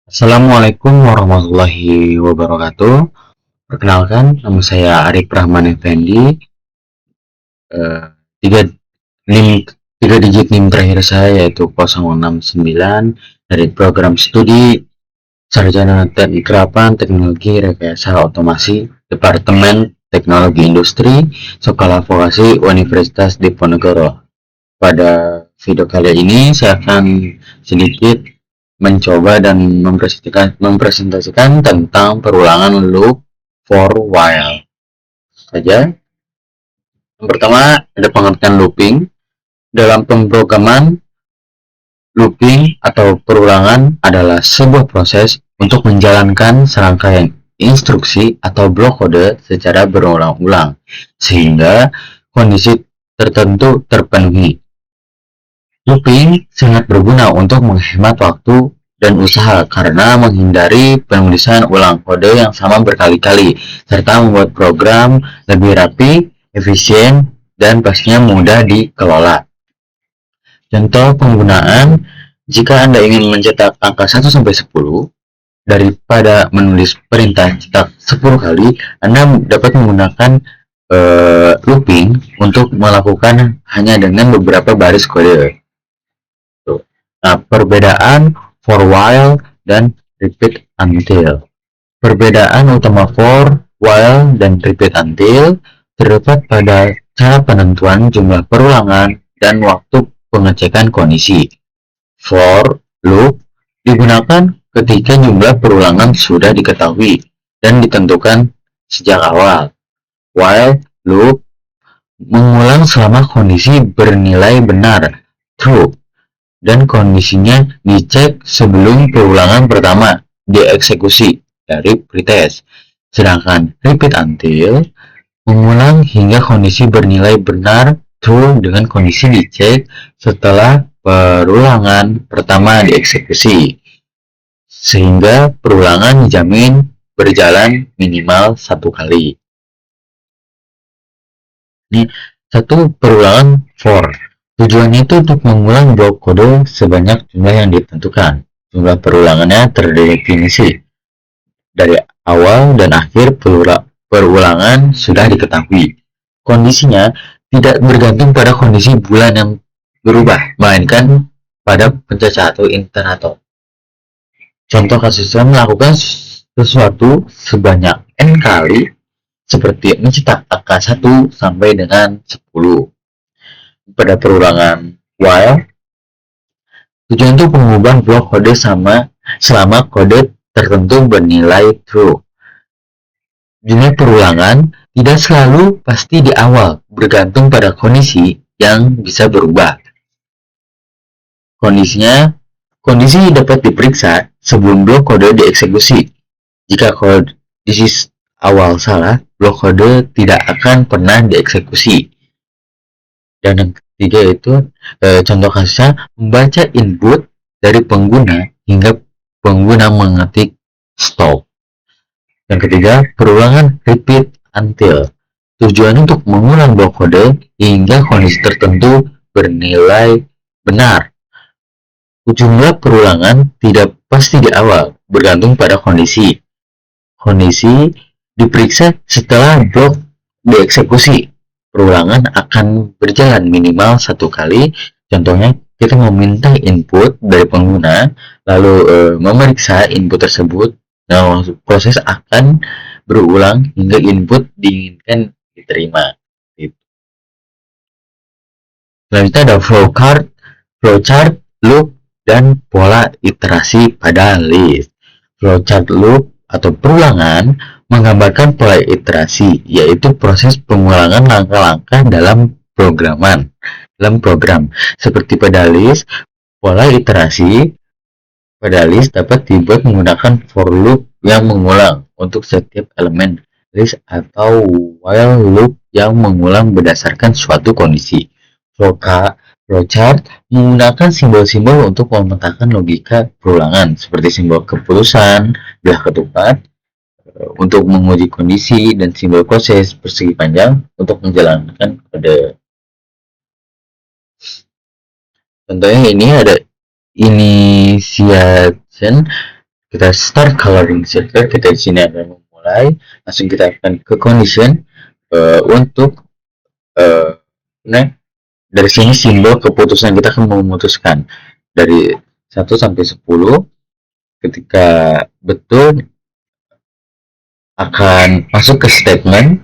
Assalamualaikum warahmatullahi wabarakatuh. Perkenalkan, nama saya Arif Rahman Effendi. Eh, tiga, NIM, tiga digit NIM terakhir saya yaitu 069 dari program studi Sarjana Teknik Kerapan Teknologi Rekayasa Otomasi Departemen Teknologi Industri Sekolah Vokasi Universitas Diponegoro. Pada video kali ini saya akan sedikit mencoba dan mempresentasikan tentang perulangan loop for while saja. Yang pertama ada pengertian looping. Dalam pemrograman, looping atau perulangan adalah sebuah proses untuk menjalankan serangkaian instruksi atau blok kode secara berulang-ulang sehingga kondisi tertentu terpenuhi. Looping sangat berguna untuk menghemat waktu dan usaha karena menghindari penulisan ulang kode yang sama berkali-kali, serta membuat program lebih rapi, efisien, dan pastinya mudah dikelola. Contoh penggunaan, jika Anda ingin mencetak angka 1-10, daripada menulis perintah cetak 10 kali, Anda dapat menggunakan looping untuk melakukan hanya dengan beberapa baris kode. Nah, perbedaan for while dan repeat until. Perbedaan utama for, while, dan repeat until terdapat pada cara penentuan jumlah perulangan dan waktu pengecekan kondisi. For loop digunakan ketika jumlah perulangan sudah diketahui dan ditentukan sejak awal. While loop mengulang selama kondisi bernilai benar, true, dan kondisinya dicek sebelum perulangan pertama dieksekusi dari pretest. Sedangkan repeat until mengulang hingga kondisi bernilai benar true dengan kondisi dicek setelah perulangan pertama dieksekusi. Sehingga perulangan dijamin berjalan minimal satu kali. Ini satu perulangan for. Tujuannya itu untuk mengulang blok kode sebanyak jumlah yang ditentukan. Jumlah perulangannya terdefinisi. Dari awal dan akhir perulangan sudah diketahui. Kondisinya tidak bergantung pada kondisi bulan yang berubah, melainkan pada pencacah atau iterator. Contoh kasusnya melakukan sesuatu sebanyak n kali, seperti mencetak angka 1 sampai dengan 10. Pada perulangan while, tujuan untuk mengubah blok kode selama kode tertentu bernilai true. Jumlah perulangan tidak selalu pasti di awal, bergantung pada kondisi yang bisa berubah. Kondisi dapat diperiksa sebelum blok kode dieksekusi. Jika kondisi awal salah, blok kode tidak akan pernah dieksekusi. Dan yang ketiga itu contoh kasusnya membaca input dari pengguna hingga pengguna mengetik stop. Yang ketiga, perulangan repeat until. Tujuan untuk mengulang blok kode hingga kondisi tertentu bernilai benar. Jumlah perulangan tidak pasti di awal, bergantung pada kondisi. Kondisi diperiksa setelah blok dieksekusi. Perulangan akan berjalan minimal satu kali. Contohnya, kita meminta input dari pengguna, lalu memeriksa input tersebut. Nah, proses akan berulang hingga input diinginkan diterima. Selanjutnya ada flowchart, loop, dan pola iterasi pada list. Flowchart loop atau perulangan menggambarkan pola iterasi, yaitu proses pengulangan langkah-langkah dalam program. Seperti pada list, pola iterasi pada list dapat dibuat menggunakan for loop yang mengulang untuk setiap elemen list atau while loop yang mengulang berdasarkan suatu kondisi. Flowchart menggunakan simbol-simbol untuk memetakan logika perulangan, seperti simbol keputusan, belah ketupat, untuk menguji kondisi, dan simbol proses persegi panjang untuk menjalankan kode. Contohnya ini ada initiation, kita start coloring circle. Kita di sini akan memulai, langsung kita akan ke condition untuk nah dari sini simbol keputusan kita akan memutuskan dari 1 sampai 10. Ketika betul akan masuk ke statement,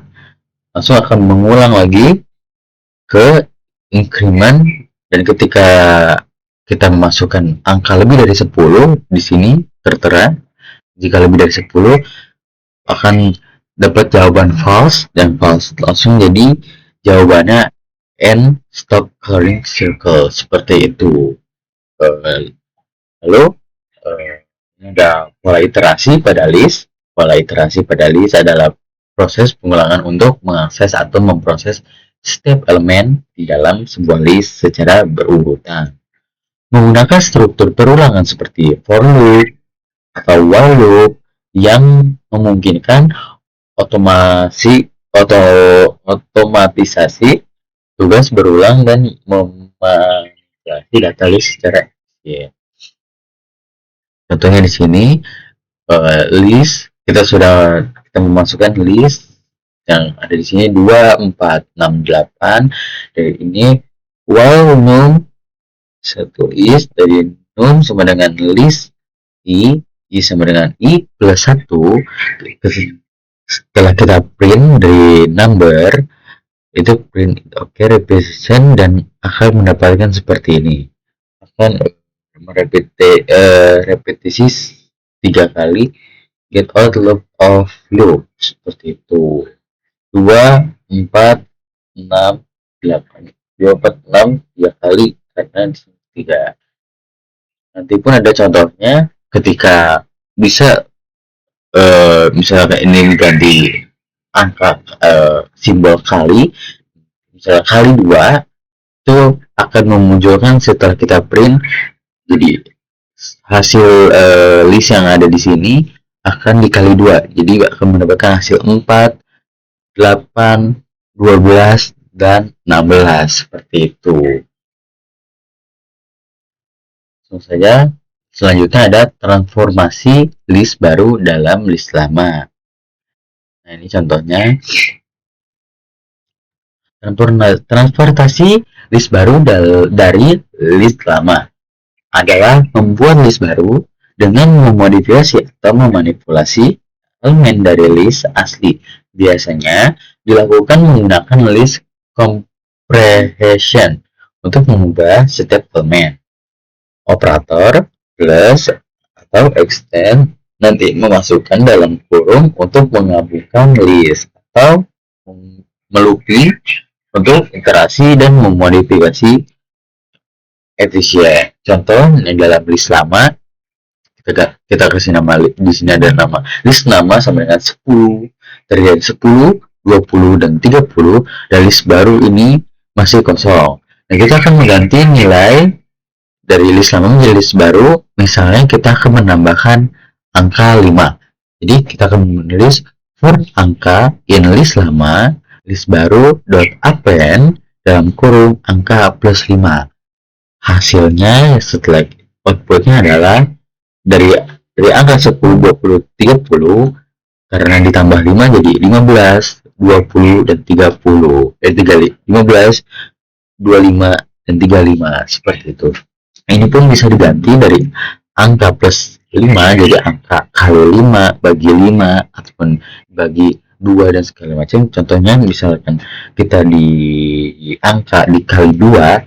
langsung akan mengulang lagi ke increment, dan ketika kita memasukkan angka lebih dari 10 di sini tertera. Jika lebih dari 10 akan dapat jawaban false, dan false langsung jadi jawabannya N stop coloring circle, seperti itu. Lalu ini ada pola iterasi pada list. Pola iterasi pada list adalah proses pengulangan untuk mengakses atau memproses setiap elemen di dalam sebuah list secara berurutan. Menggunakan struktur perulangan seperti for loop atau while loop yang memungkinkan otomatisasi tugas berulang dan memanipulasi data list secara efisien. Contohnya di sini list kita memasukkan list yang ada di sini 2, 4, 6, 8. Dari ini while num satu is dari num sama dengan list i sama dengan i plus 1. Setelah kita print dari number, itu print representation, dan akan mendapatkan seperti ini. Akan repetisi 3 kali get out loop of loop, seperti itu. 2, 4, 6, 8. 2, 4, 6 3 kali karena 3. Nanti pun ada contohnya ketika bisa misalnya ini diganti angka simbol kali, misalnya kali 2, itu akan memunculkan setelah kita print. Jadi hasil list yang ada di sini akan dikali 2, jadi akan mendapatkan hasil 4, 8, 12, dan 16, seperti itu. Langsung saja, selanjutnya ada transformasi list baru dalam list lama. Nah, ini contohnya. Transportasi list baru dari list lama adalah membuat list baru dengan memodifikasi atau memanipulasi elemen dari list asli. Biasanya dilakukan menggunakan list comprehension untuk mengubah setiap elemen. Operator plus atau extend nanti memasukkan dalam kurung untuk menggabungkan list atau melooping untuk iterasi dan memodifikasi efisien. Contoh yang dalam list lama, kita kasih nama di sini ada nama list nama sama dengan 10, terjadi 10, 20, dan 30, dan list baru ini masih kosong. Nah, kita akan mengganti nilai dari list lama menjadi list baru. Misalnya kita akan menambahkan angka 5. Jadi kita akan menulis for angka in list lama, list baru dot append dalam kurung angka plus 5. Hasilnya setelah outputnya adalah dari angka 10, 20, 30, karena ditambah 5 jadi 15, 20, dan 30. 15, 25, dan 35, seperti itu. Ini pun bisa diganti dari angka plus 5 jadi angka kali 5 bagi 5 ataupun bagi 2 dan segala macam. Contohnya misalkan kita di angka dikali 2,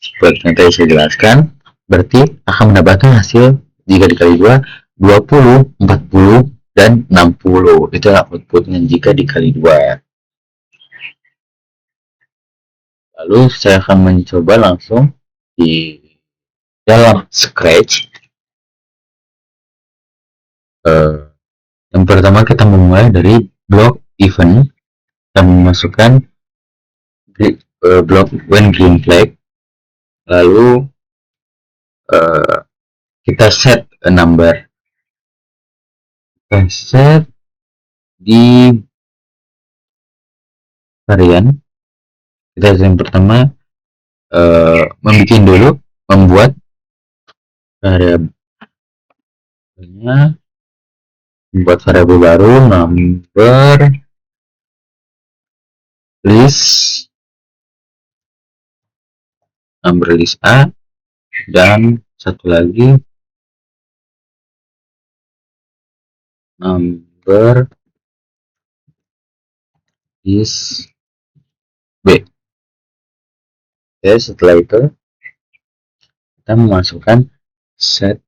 seperti yang tadi saya jelaskan, berarti akan mendapatkan hasil jika dikali 2 20, 40, dan 60. Itulah outputnya jika dikali 2. Lalu saya akan mencoba langsung di dalam Scratch. Yang pertama kita memulai dari blok event dan memasukkan blok when green flag. Lalu kita set a number. Kita set di varian. Kita yang pertama membuat variabel membuat variabel baru number list A, dan satu lagi number list B. Oke, setelah itu kita memasukkan set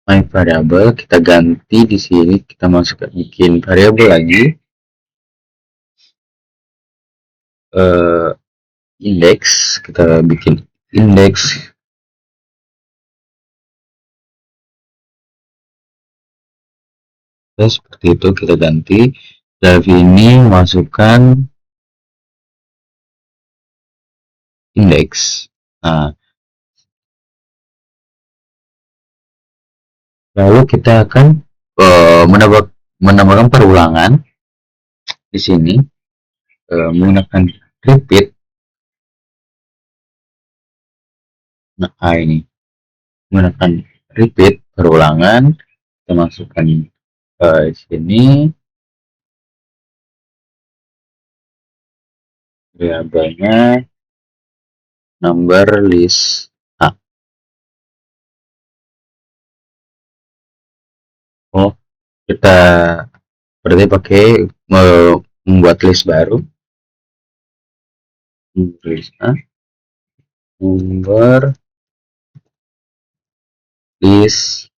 my variable, kita ganti di sini, kita masukkan bikin variabel lagi index, kita bikin index seperti itu, kita ganti. Dari ini masukkan index. Nah, lalu kita akan menambahkan perulangan di sini menggunakan repeat. Nah, ini menggunakan repeat perulangan, kita masukkan di sini variabelnya number list A. Oh, kita berarti pakai membuat list baru, list A, number list.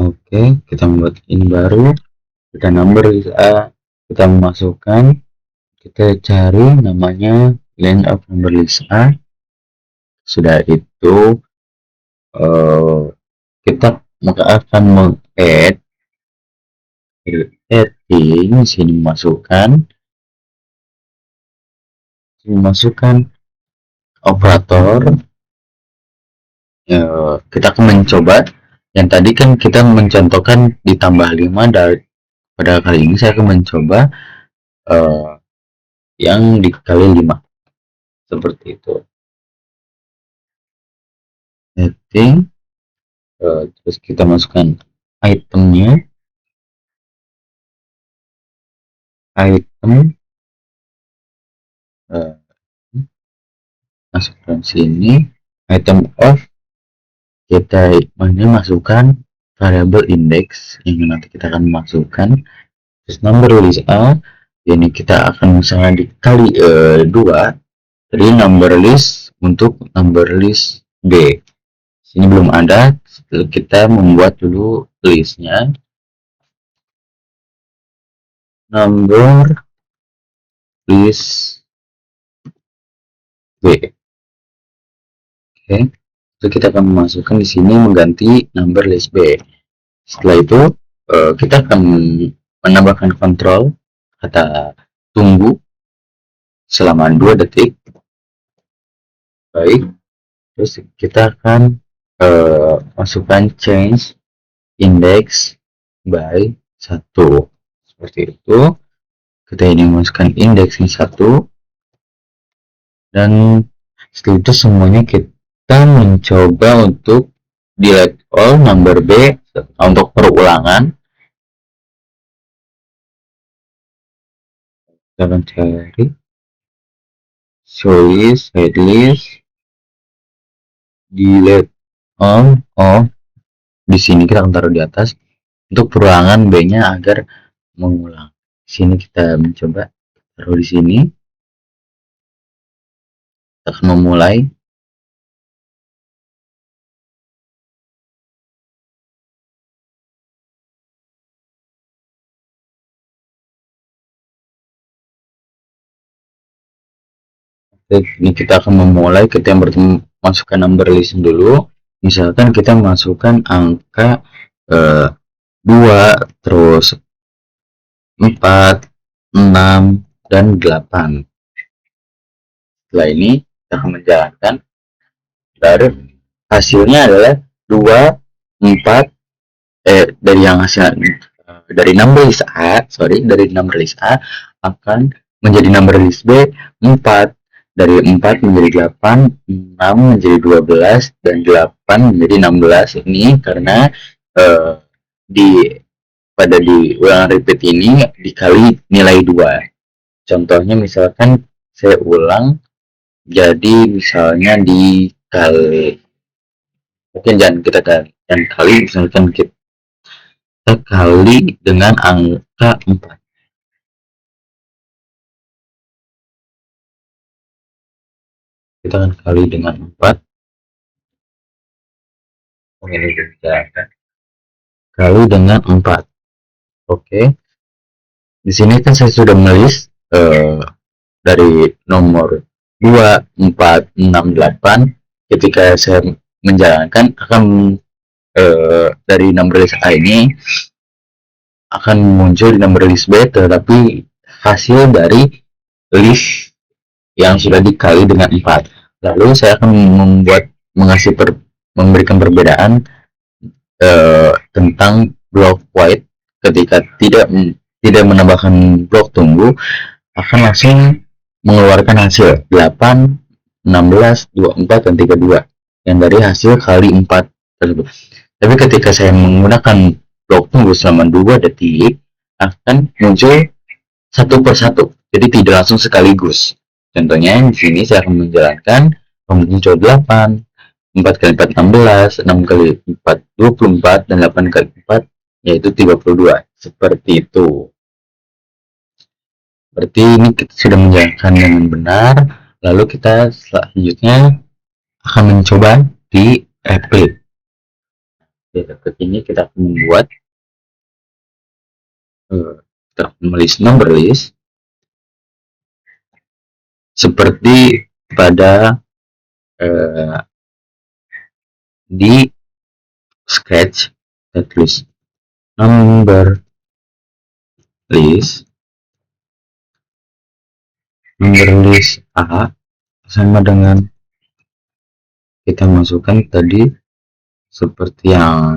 Oke, kita membuat ini baru, kita number list A, kita memasukkan, kita cari namanya len of number list A. Sudah itu kita akan meng-add adding, sini masukkan operator. Kita akan mencoba, yang tadi kan kita mencontohkan ditambah 5, dari pada kali ini saya akan mencoba yang dikali 5 seperti itu. Adding, terus kita masukkan itemnya, item, masukkan sini item of, kita masukkan variabel index yang nanti kita akan masukkan, terus number list A, ini kita akan misalnya dikali 2, jadi number list untuk number list B. Sini belum ada, kita membuat dulu listnya, number list B. Oke, itu kita akan memasukkan di sini mengganti number list B. Setelah itu kita akan menambahkan kontrol kata tunggu selama 2 detik. Baik, terus kita akan masukkan change index by 1 seperti itu. Kita ini masukkan indeksnya 1, dan setelah itu semuanya kita mencoba untuk delete all number B untuk perulangan. Kita akan cari show list, hide list, delete all. Di sini kita akan taruh di atas untuk perulangan B-nya agar mengulang. Di sini kita mencoba taruh di sini. Kita akan memulai. Ini kita akan memulai, kita yang masukkan number list dulu. Misalkan kita masukkan angka 2, terus 4, 6, dan 8. Setelah ini kita akan menjalankan, dari hasilnya adalah 2, 4, dari yang hasil dari number list A, dari number list A akan menjadi number list B 4, dari 4 menjadi 8, 6 menjadi 12, dan 8 menjadi 16. Ini karena eh, di di ulangan repeat ini dikali nilai 2. Contohnya misalkan saya ulang, jadi misalnya dikali, mungkin jangan kita kali, misalkan kita kali dengan angka 4. Kita akan kali dengan 4. Ini juga kali dengan 4. Oke. Di sini kan saya sudah menulis dari nomor 2, 4, 6, 8. Ketika saya menjalankan, akan dari nomor list A ini akan muncul di nomor list B, tetapi hasil dari list yang sudah dikali dengan 4. Lalu saya akan memberikan perbedaan tentang blok white. Ketika tidak menambahkan blok tunggu, akan langsung mengeluarkan hasil 8, 16, 24, dan 32 yang dari hasil kali 4 tersebut. Tapi ketika saya menggunakan blok tunggu selama 2 detik, akan muncul satu persatu, jadi tidak langsung sekaligus. Contohnya di sini saya akan menjalankan, muncul 8, 4 kali 4 16, 6 kali 4 24, dan 8 kali 4 yaitu 32. Seperti itu. Berarti ini kita sudah menjalankan dengan benar. Lalu kita selanjutnya akan mencoba di replit. Di replit ini kita akan membuat kita menulis number list seperti pada di Scratch. Kita tulis number list A sama dengan kita masukkan tadi seperti yang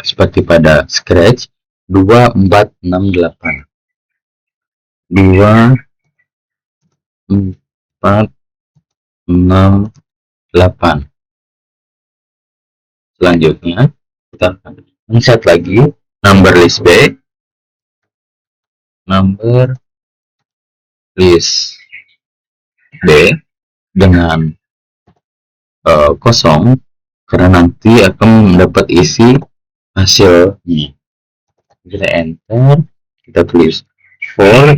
seperti pada Scratch 2, 4, 6, 8. 2, 4, 6, 8. Selanjutnya kita akan insert lagi number list B, number list B dengan kosong, karena nanti akan mendapat isi hasil ini. Kita enter, kita tulis for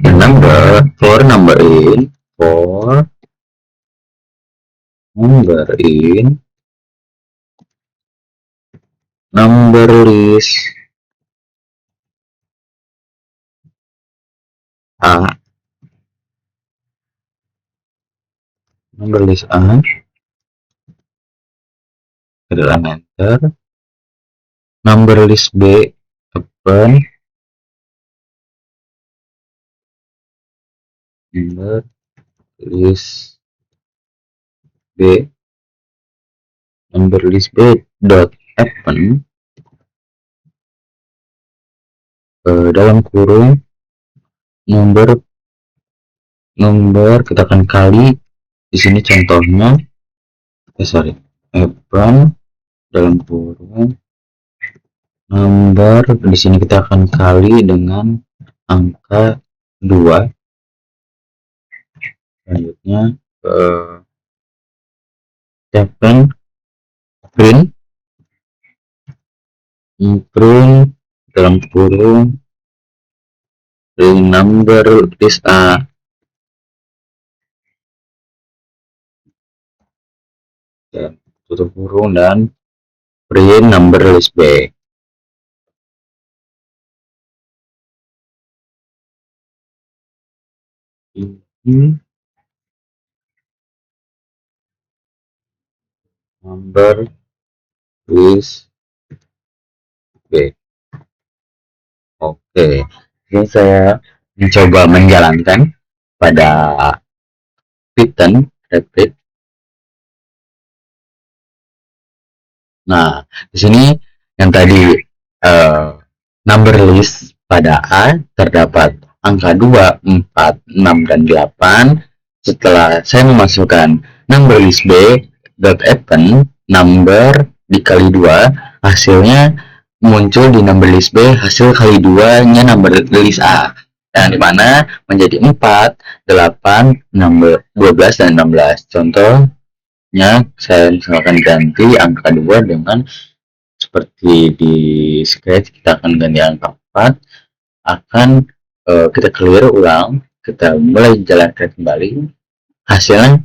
number in number list A, kita enter, number list B open, number list B dot open dalam kurung nomor kita akan kali di sini contohnya open dalam kurung nomor, di sini kita akan kali dengan angka 2. Selanjutnya print dalam kurung number list A, dan tutup kurung, dan print number list B. Number list B. Oke, ini saya mencoba menjalankan pada Python replit. Nah, di sini yang tadi number list pada A terdapat angka 2, 4, 6, dan 8. Setelah saya memasukkan number list B dot append number dikali 2, hasilnya muncul di number list B hasil kali 2 nya number list A, yang dimana menjadi 4, 8, 12, dan 16. Contohnya, saya misalkan ganti angka 2 dengan seperti di scratch, kita akan ganti angka 4, akan kita clear ulang, kita mulai jalankan kembali. Hasilnya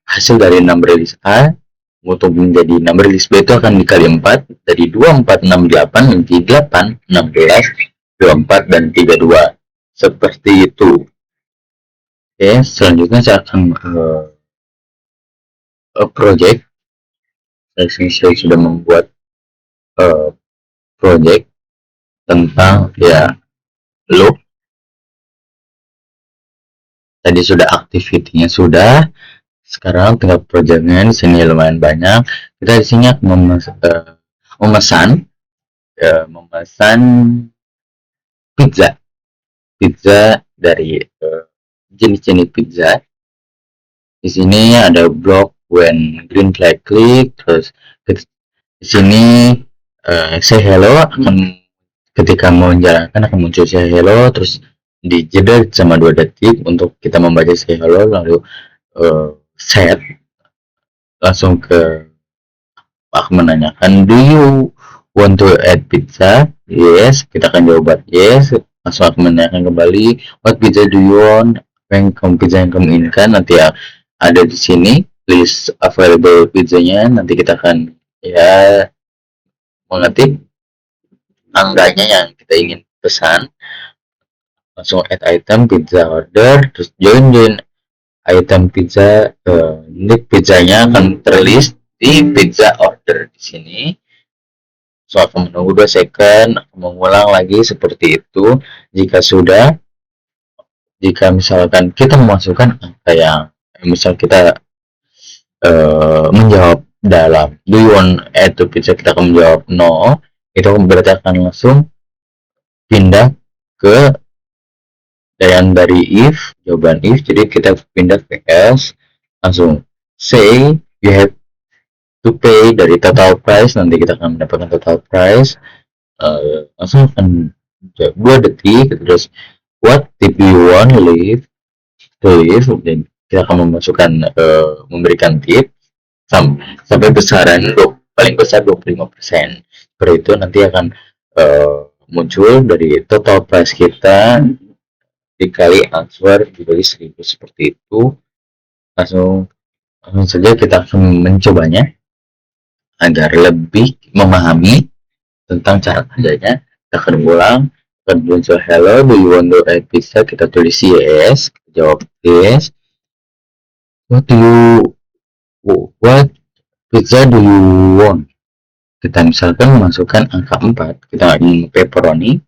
hasil dari number list A untuk menjadi number list B itu akan dikali 4, dari 2, 4, 6, 8 menjadi 8, 16, 24, dan 32. Seperti itu. Oke, selanjutnya saya akan project. Saya sudah membuat project tentang ya loop. Tadi sudah activity-nya sudah. Sekarang tinggal projectnya. Di sini lumayan banyak. Kita di sini memesan pizza dari jenis-jenis pizza. Di sini ada block when green flag click, terus di sini say hello akan ketika mau menjalankan akan muncul say hello, terus dijeda sama 2 detik untuk kita membaca say hello, lalu set langsung ke akan menanyakan do you want to add pizza, yes, kita akan jawab yes, langsung akan menanyakan kembali what pizza do you want, pizza yang kamu inginkan. Nanti ya ada di sini list available pizzanya, nanti kita akan ya mengetik angkanya yang kita ingin pesan, langsung add item pizza order, terus join item pizza. Ini pizzanya akan terlist di pizza order di sini. So akan menunggu 2 second, akan mengulang lagi seperti itu. Jika misalkan kita memasukkan angka yang misal kita menjawab dalam do you want add to pizza, kita akan menjawab no, itu berarti akan langsung pindah ke yang dari if, jawaban if, jadi kita pindah ke else, langsung say you have to pay dari total price, nanti kita akan mendapatkan total price. Langsung akan 2 detik, terus what tip you want leave to leave, dan kita akan memasukkan memberikan tip sampai besaran paling besar 25%. Seperti itu nanti akan muncul dari total price kita dikali answer dibagi 1000, seperti itu. Langsung saja kita akan mencobanya agar lebih memahami tentang cara kerjanya. Kita akan ulang, akan muncul hello, do you want to add pizza, kita tulis yes, kita jawab yes. What pizza do you want? Kita misalkan memasukkan angka 4, kita ingin pepperoni,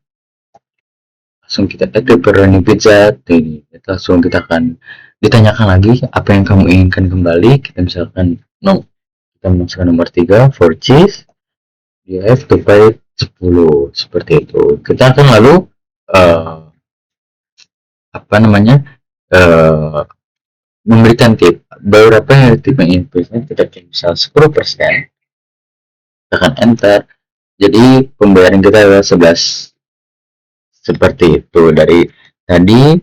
langsung kita add pepperoni pizza. Langsung kita akan ditanyakan lagi apa yang kamu inginkan kembali. Kita misalkan no, kita memasukkan nomor 3 for cheese, you have to pay 10, seperti itu. Kita akan lalu memberikan tip. Beberapa tip yang inputnya kita misal 10%, kita akan enter, jadi pembayaran kita adalah 11, seperti itu. Dari tadi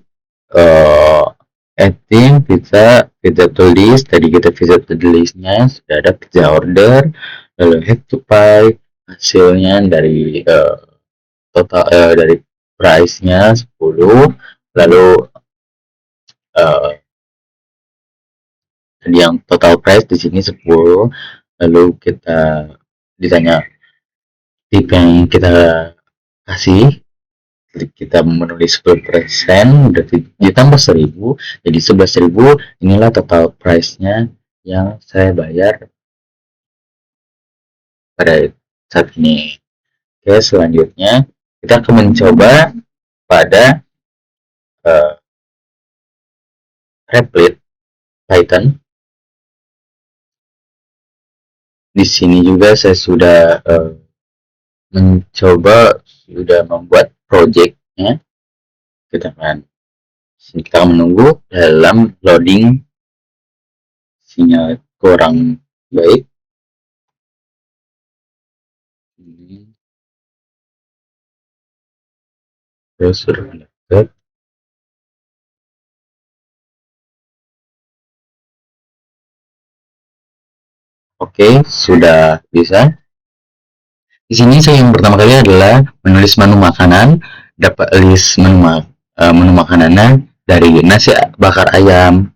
adding pizza to list, tadi kita visit to the listnya, sudah ada pizza order, lalu have to pay, hasilnya dari total dari price nya 10, lalu tadi yang total price di sini 10, lalu kita ditanya tip yang kita kasih, kita menulis 10%, berarti ditambah 1000, jadi 11.000. Inilah total price nya yang saya bayar pada saat ini. Oke, selanjutnya kita akan mencoba pada Replit Python. Di sini juga saya sudah sudah membuat projectnya. Kita akan Kita akan menunggu dalam loading sinyal kurang baik. Terus sudah mendekat. Oke, sudah bisa. Di sini saya yang pertama kali adalah menulis menu makanan, dapat list menu makanannya dari nasi bakar ayam,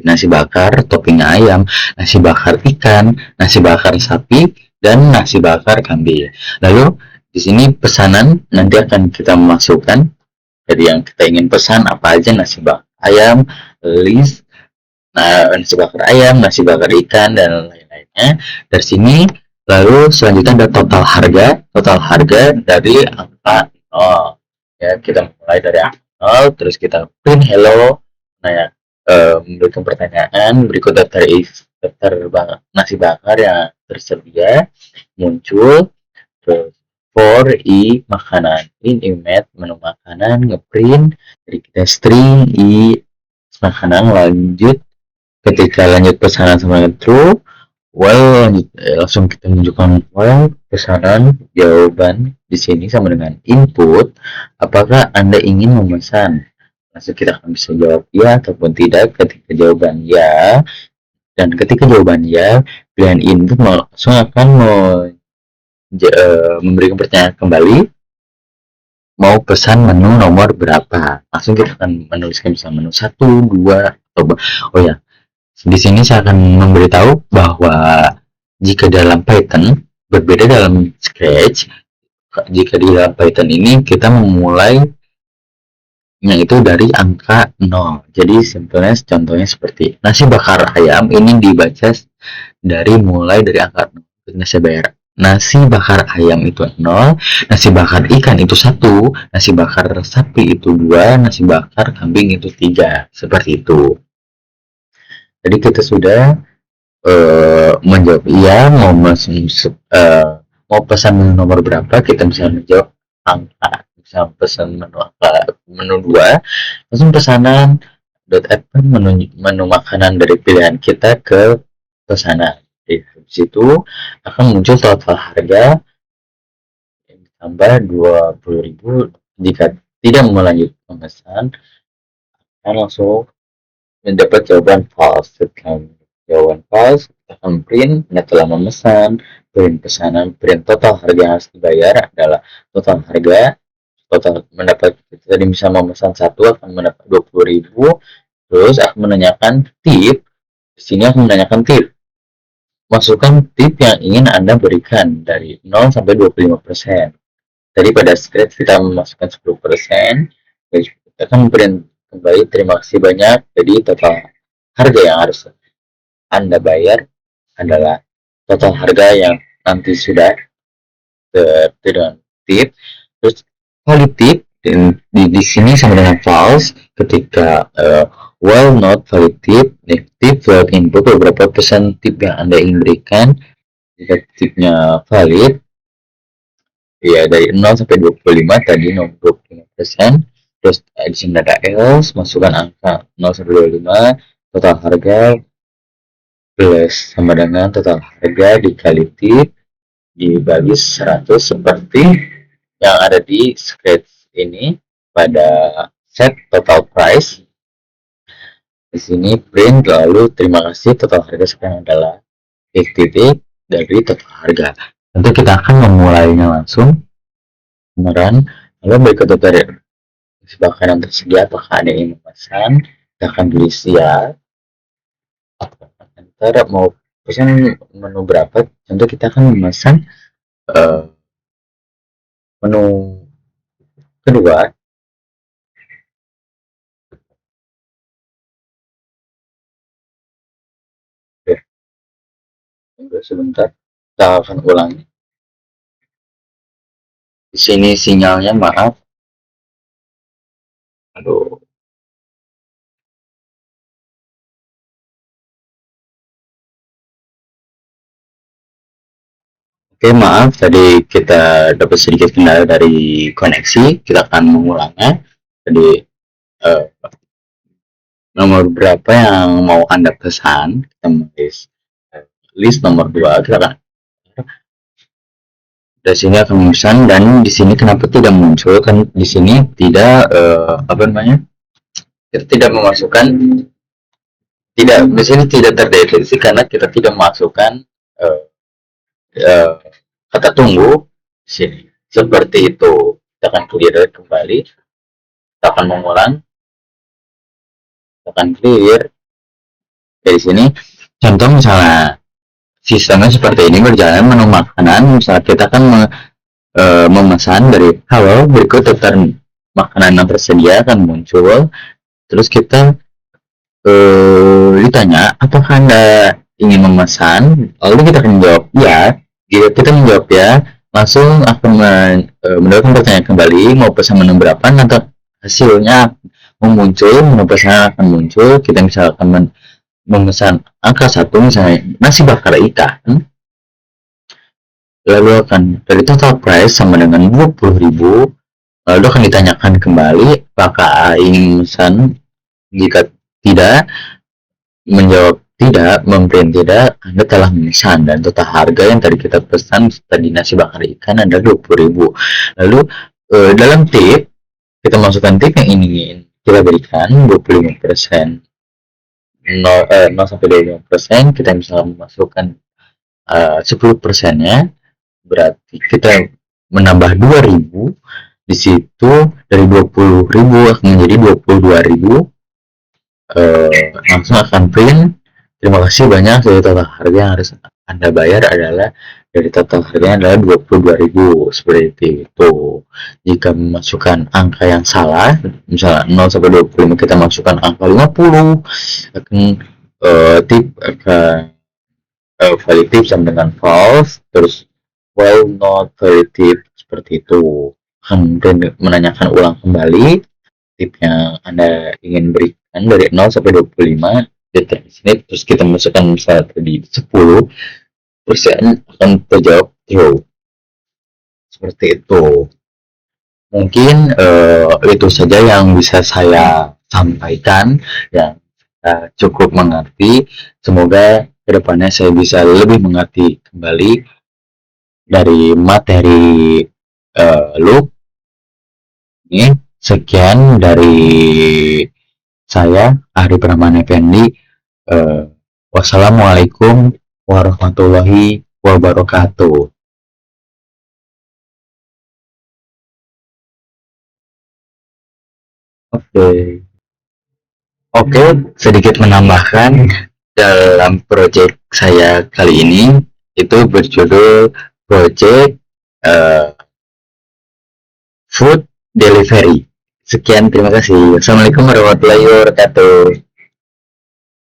nasi bakar topping ayam, nasi bakar ikan, nasi bakar sapi, dan nasi bakar kambing. Lalu di sini pesanan nanti akan kita masukkan dari yang kita ingin pesan apa aja, nasi bakar ayam, list, nasi bakar ayam, nasi bakar ikan, dan lain-lainnya. Dari sini lalu selanjutnya ada total harga dari angka 0. Ya, kita mulai dari angka 0, terus kita print hello. Nah, ya, memberikan pertanyaan berikut daftar nasi bakar yang tersedia muncul, terus for makanan in image menu makanan ngeprint, jadi kita string makanan lanjut. Ketika lanjut pesanan sama true, langsung kita menunjukkan pesanan jawaban di sini sama dengan input. Apakah Anda ingin memesan? Langsung kita akan bisa jawab ya ataupun tidak. Ketika jawaban ya, dan ketika jawaban ya, pilihan input langsung akan memberikan pertanyaan kembali, mau pesan menu nomor berapa. Langsung kita akan menuliskan misalnya menu 1, 2, atau oh ya, di sini saya akan memberitahu bahwa jika dalam Python berbeda dalam Scratch. Jika di dalam Python ini kita memulai itu dari angka 0. Jadi simpelnya contohnya seperti nasi bakar ayam ini dibaca mulai dari angka 0. Nasi bakar ayam itu 0, nasi bakar ikan itu 1, nasi bakar sapi itu 2, nasi bakar kambing itu 3. Seperti itu. Jadi kita sudah menjawab iya, mau pesan menu nomor berapa, kita bisa menjawab angka, bisa pesan menu 2, langsung pesanan add menu makanan dari pilihan kita ke pesanan. Di situ akan muncul total harga yang ditambah 20.000. Jika tidak melanjutkan pemesan, akan langsung mendapat jawaban false. Setelah jawaban false, kita akan print telah memesan, print pesanan, print total harga yang harus dibayar adalah total harga. Total mendapat, kita tadi bisa memesan 1 akan mendapat 20.000. Terus akan menanyakan tip. Di sini akan menanyakan tip. Masukkan tip yang ingin Anda berikan dari 0 sampai 25%. Tadi pada script kita memasukkan 10%. Kita akan print kembali terima kasih banyak. Jadi total harga yang harus Anda bayar adalah total harga yang nanti sudah dengan tip. Terus valid tip di sini sama dengan false. Ketika not valid tip, tip valid input beberapa persen tip yang Anda ingin berikan. Jika tipnya valid, ya dari 0 sampai 25, tadi 25%. Terus di sini ada else, masukkan angka 0 sampai 25, total harga plus sama dengan total harga dikali tip dibagi 100 seperti yang ada di sketch ini. Pada set total price, di sini print lalu terima kasih, total harga sekarang adalah titik dari total harga. Tentu kita akan memulainya langsung beneran. Lalu berikut dari makanan tersedia, apakah ada yang memesan, kita akan tulis ya, enter. Mau pesan menu berapa, contoh kita akan memesan menu kedua. Tunggu sebentar, kita akan ulangi. Di sini sinyalnya, maaf. Aduh. Oke, maaf, tadi kita dapat sedikit kendala dari koneksi. Kita akan mengulangnya. Jadi eh, nomor berapa yang mau Anda pesan, kita menulis list nomor 2, kita akan dari sini akan memesan, dan di sini kenapa tidak muncul, kan di sini tidak apa namanya, kita tidak memasukkan, tidak, di sini tidak terdeteksi karena kita tidak memasukkan eh, eh, kata tunggu di sini. Seperti itu. Kita akan clear kembali, kita akan mengulang, kita akan clear dari sini. Contoh misalnya sistemnya seperti ini berjalan, menu makanan, misalnya kita akan memesan dari halo berikut daftar makanan yang tersedia akan muncul, terus kita ditanya apakah Anda ingin memesan, lalu kita akan menjawab ya. Jika kita menjawab ya, langsung akan mendapatkan pertanyaan kembali mau pesan menu berapa, nanti hasilnya muncul, menu pesanan akan muncul. Kita misalkan memesan angka 1, misalnya nasi bakar ikan, lalu akan dari total price sama dengan 20.000, lalu akan ditanyakan kembali apakah ingin memesan. Jika tidak, menjawab tidak, memprint tidak, Anda telah memesan, dan total harga yang tadi kita pesan tadi nasi bakar ikan adalah 20.000. Lalu dalam tip kita masukkan tip yang ingin kita berikan 25%, 0 sampai 25%. Kita misalnya memasukkan 10%-nya, berarti kita menambah 2.000 di situ, dari 20.000 akan menjadi 22.000. Langsung akan print. Terima kasih banyak, dari total harga yang harus Anda bayar adalah, dari total harganya adalah 22.000, seperti itu. Jika memasukkan angka yang salah, misalnya 0 sampai 25 kita masukkan angka 50, akan tip akan valid tip sama dengan false, terus well not valid tip, seperti itu. Akan menanyakan ulang kembali tip yang Anda ingin berikan dari 0 sampai 25 di sini, terus kita masukkan misalnya tadi 10%, akan terjawab true, seperti itu. Mungkin itu saja yang bisa saya sampaikan, yang cukup mengerti. Semoga kedepannya saya bisa lebih mengerti kembali dari materi loop ini. Sekian dari saya, Ari Pramana Effendi. Wassalamualaikum warahmatullahi wabarakatuh. Oke, oke, sedikit menambahkan, dalam proyek saya kali ini itu berjudul Project eh, Food Delivery. Sekian, terima kasih. Assalamualaikum warahmatullahi wabarakatuh.